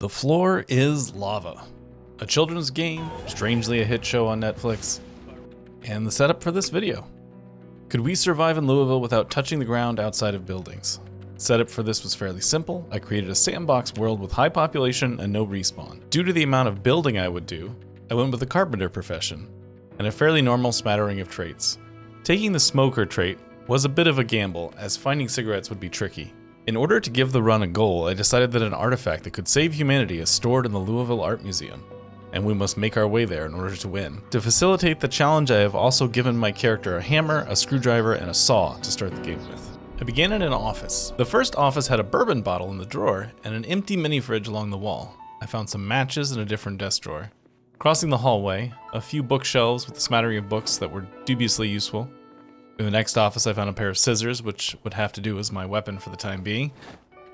The Floor is Lava, a children's game, strangely a hit show on Netflix, and the setup for this video. Could we survive in Louisville without touching the ground outside of buildings? The setup for this was fairly simple. I created a sandbox world with high population and no respawn. Due to the amount of building I would do, I went with the carpenter profession, and a fairly normal smattering of traits. Taking the smoker trait was a bit of a gamble, as finding cigarettes would be tricky. In order to give the run a goal, I decided that an artifact that could save humanity is stored in the Louisville Art Museum, and we must make our way there in order to win. To facilitate the challenge, I have also given my character a hammer, a screwdriver, and a saw to start the game with. I began in an office. The first office had a bourbon bottle in the drawer and an empty mini fridge along the wall. I found some matches in a different desk drawer. Crossing the hallway, a few bookshelves with a smattering of books that were dubiously useful. In the next office, I found a pair of scissors, which would have to do as my weapon for the time being.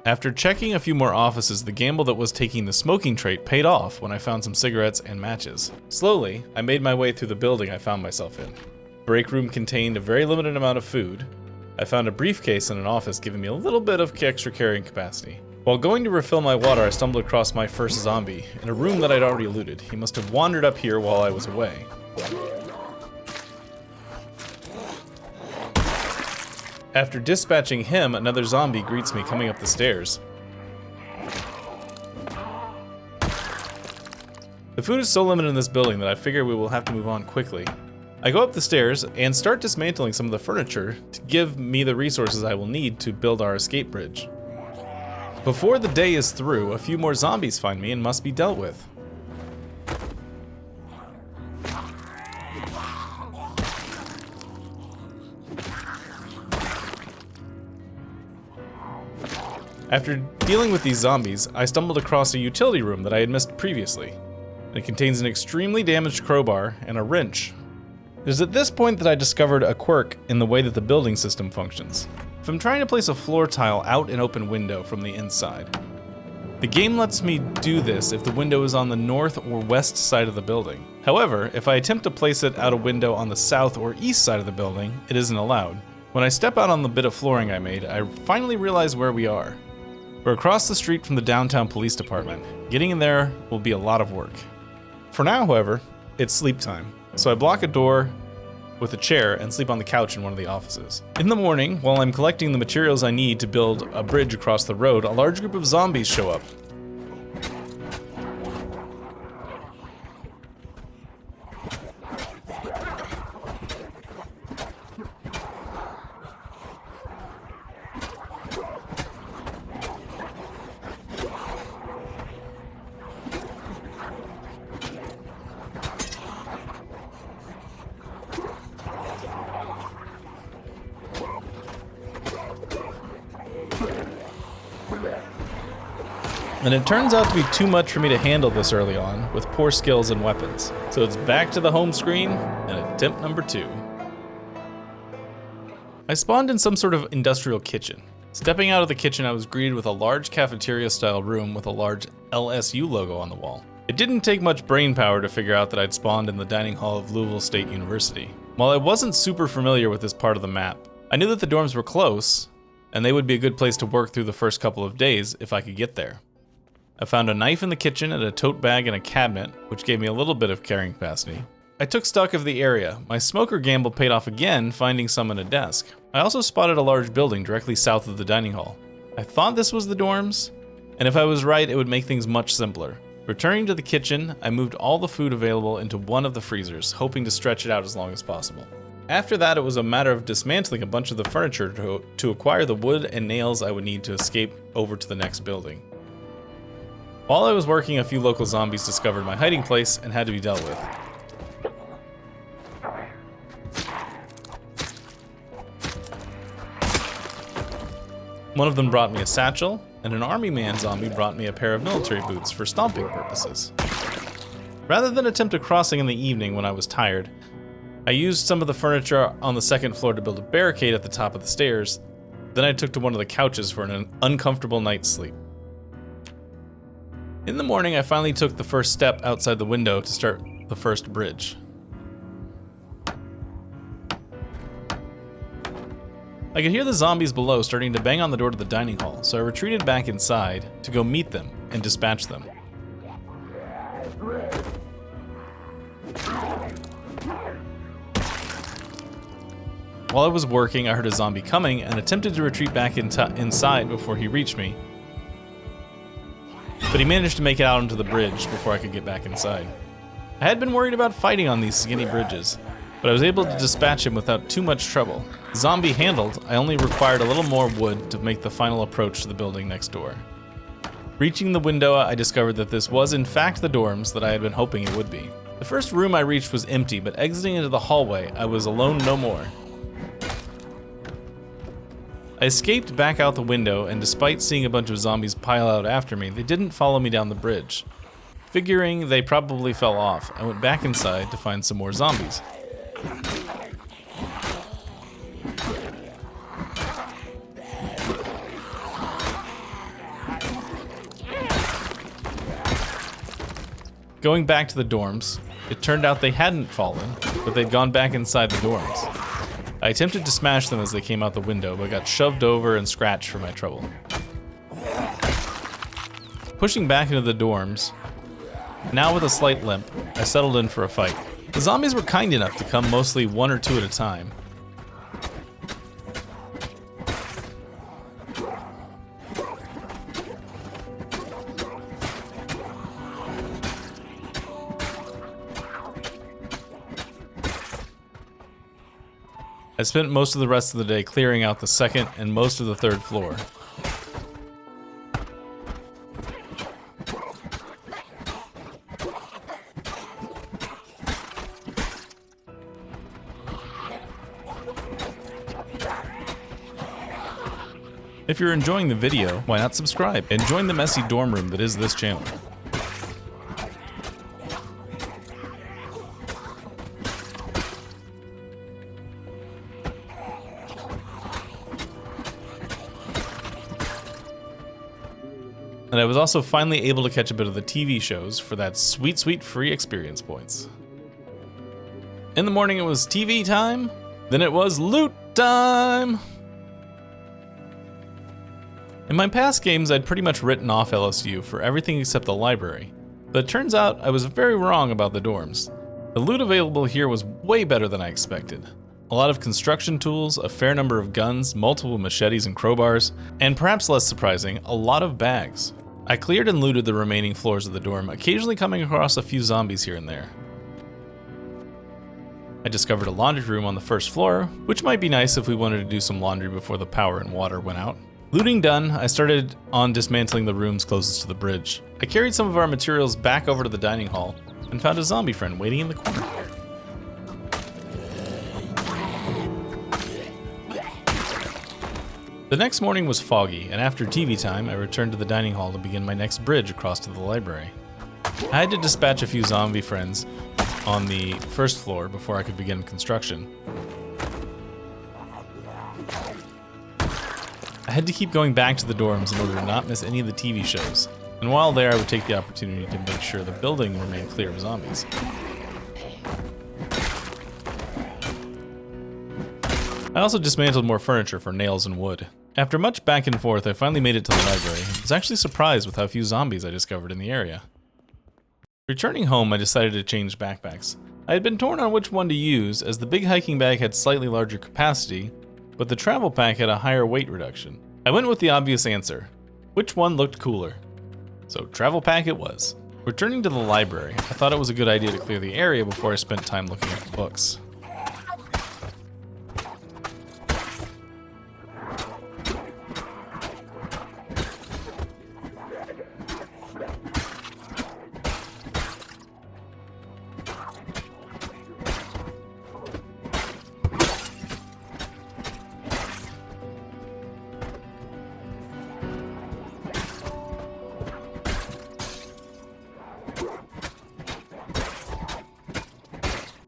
After checking a few more offices, the gamble that was taking the smoking trait paid off when I found some cigarettes and matches. Slowly, I made my way through the building I found myself in. The break room contained a very limited amount of food. I found a briefcase in an office giving me a little bit of extra carrying capacity. While going to refill my water, I stumbled across my first zombie in a room that I'd already looted. He must have wandered up here while I was away. After dispatching him, another zombie greets me coming up the stairs. The food is so limited in this building that I figure we will have to move on quickly. I go up the stairs and start dismantling some of the furniture to give me the resources I will need to build our escape bridge. Before the day is through, a few more zombies find me and must be dealt with. After dealing with these zombies, I stumbled across a utility room that I had missed previously. It contains an extremely damaged crowbar and a wrench. It is at this point that I discovered a quirk in the way that the building system functions. If I'm trying to place a floor tile out an open window from the inside, the game lets me do this if the window is on the north or west side of the building. However, if I attempt to place it out a window on the south or east side of the building, it isn't allowed. When I step out on the bit of flooring I made, I finally realize where we are. We're across the street from the downtown police department. Getting in there will be a lot of work. For now, however, it's sleep time, so I block a door with a chair and sleep on the couch in one of the offices. In the morning, while I'm collecting the materials I need to build a bridge across the road, a large group of zombies show up. And it turns out to be too much for me to handle this early on, with poor skills and weapons. So it's back to the home screen, and attempt number 2. I spawned in some sort of industrial kitchen. Stepping out of the kitchen, I was greeted with a large cafeteria-style room with a large LSU logo on the wall. It didn't take much brain power to figure out that I'd spawned in the dining hall of Louisville State University. While I wasn't super familiar with this part of the map, I knew that the dorms were close, and they would be a good place to work through the first couple of days if I could get there. I found a knife in the kitchen and a tote bag and a cabinet, which gave me a little bit of carrying capacity. I took stock of the area. My smoker gamble paid off again, finding some in a desk. I also spotted a large building directly south of the dining hall. I thought this was the dorms, and if I was right, it would make things much simpler. Returning to the kitchen, I moved all the food available into one of the freezers, hoping to stretch it out as long as possible. After that, it was a matter of dismantling a bunch of the furniture to acquire the wood and nails I would need to escape over to the next building. While I was working, a few local zombies discovered my hiding place and had to be dealt with. One of them brought me a satchel, and an army man zombie brought me a pair of military boots for stomping purposes. Rather than attempt a crossing in the evening when I was tired, I used some of the furniture on the second floor to build a barricade at the top of the stairs. Then I took to one of the couches for an uncomfortable night's sleep. In the morning, I finally took the first step outside the window to start the first bridge. I could hear the zombies below starting to bang on the door to the dining hall, so I retreated back inside to go meet them and dispatch them. While I was working, I heard a zombie coming and attempted to retreat back inside before he reached me. But he managed to make it out onto the bridge before I could get back inside. I had been worried about fighting on these skinny bridges, but I was able to dispatch him without too much trouble. Zombie handled, I only required a little more wood to make the final approach to the building next door. Reaching the window, I discovered that this was in fact the dorms that I had been hoping it would be. The first room I reached was empty, but exiting into the hallway, I was alone no more. I escaped back out the window, and despite seeing a bunch of zombies pile out after me, they didn't follow me down the bridge. Figuring they probably fell off, I went back inside to find some more zombies. Going back to the dorms, it turned out they hadn't fallen, but they'd gone back inside the dorms. I attempted to smash them as they came out the window, but got shoved over and scratched for my trouble. Pushing back into the dorms, now with a slight limp, I settled in for a fight. The zombies were kind enough to come mostly one or two at a time. I spent most of the rest of the day clearing out the second and most of the third floor. If you're enjoying the video, why not subscribe and join the messy dorm room that is this channel. And I was also finally able to catch a bit of the TV shows for that sweet, sweet free experience points. In the morning it was TV time, then it was loot time! In my past games I'd pretty much written off LSU for everything except the library, but it turns out I was very wrong about the dorms. The loot available here was way better than I expected. A lot of construction tools, a fair number of guns, multiple machetes and crowbars, and perhaps less surprising, a lot of bags. I cleared and looted the remaining floors of the dorm, occasionally coming across a few zombies here and there. I discovered a laundry room on the first floor, which might be nice if we wanted to do some laundry before the power and water went out. Looting done, I started on dismantling the rooms closest to the bridge. I carried some of our materials back over to the dining hall and found a zombie friend waiting in the corner. The next morning was foggy, and after TV time, I returned to the dining hall to begin my next bridge across to the library. I had to dispatch a few zombie friends on the first floor before I could begin construction. I had to keep going back to the dorms in order to not miss any of the TV shows, and while there I would take the opportunity to make sure the building remained clear of zombies. I also dismantled more furniture for nails and wood. After much back and forth, I finally made it to the library. I was actually surprised with how few zombies I discovered in the area. Returning home, I decided to change backpacks. I had been torn on which one to use, as the big hiking bag had slightly larger capacity, but the travel pack had a higher weight reduction. I went with the obvious answer. Which one looked cooler? So travel pack it was. Returning to the library, I thought it was a good idea to clear the area before I spent time looking at the books.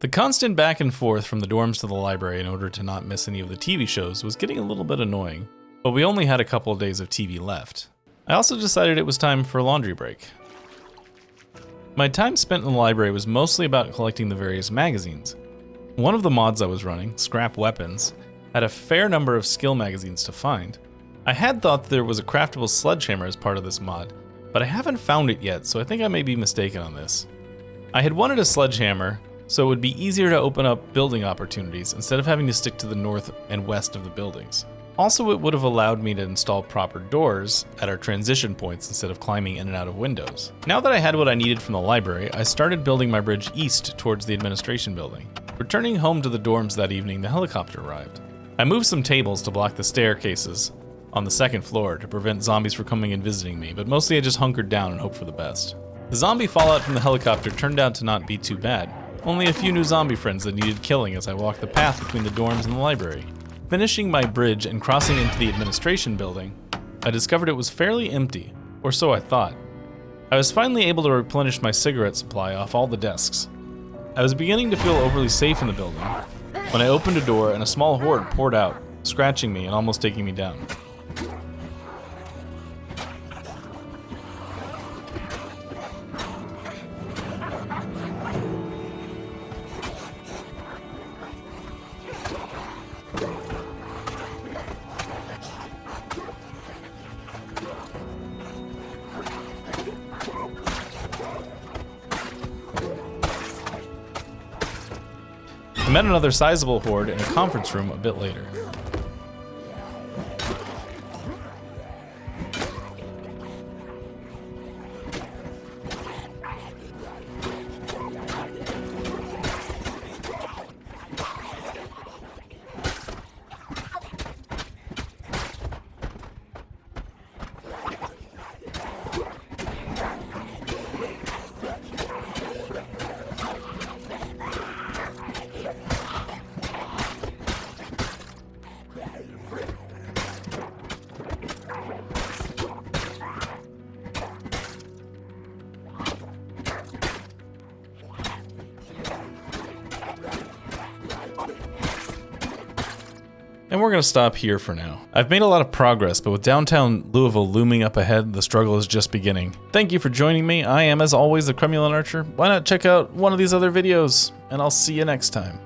The constant back and forth from the dorms to the library in order to not miss any of the TV shows was getting a little bit annoying, but we only had a couple of days of TV left. I also decided it was time for a laundry break. My time spent in the library was mostly about collecting the various magazines. One of the mods I was running, Scrap Weapons, had a fair number of skill magazines to find. I had thought there was a craftable sledgehammer as part of this mod, but I haven't found it yet, so I think I may be mistaken on this. I had wanted a sledgehammer, so it would be easier to open up building opportunities instead of having to stick to the north and west of the buildings. Also, it would have allowed me to install proper doors at our transition points instead of climbing in and out of windows. Now that I had what I needed from the library, I started building my bridge east towards the administration building. Returning home to the dorms that evening, the helicopter arrived. I moved some tables to block the staircases on the second floor to prevent zombies from coming and visiting me, but mostly I just hunkered down and hoped for the best. The zombie fallout from the helicopter turned out to not be too bad. Only a few new zombie friends that needed killing as I walked the path between the dorms and the library. Finishing my bridge and crossing into the administration building, I discovered it was fairly empty, or so I thought. I was finally able to replenish my cigarette supply off all the desks. I was beginning to feel overly safe in the building when I opened a door and a small horde poured out, scratching me and almost taking me down. I met another sizable horde in a conference room a bit later. And we're going to stop here for now. I've made a lot of progress, but with downtown Louisville looming up ahead, the struggle is just beginning. Thank you for joining me. I am, as always, the Cremulent Archer. Why not check out one of these other videos? And I'll see you next time.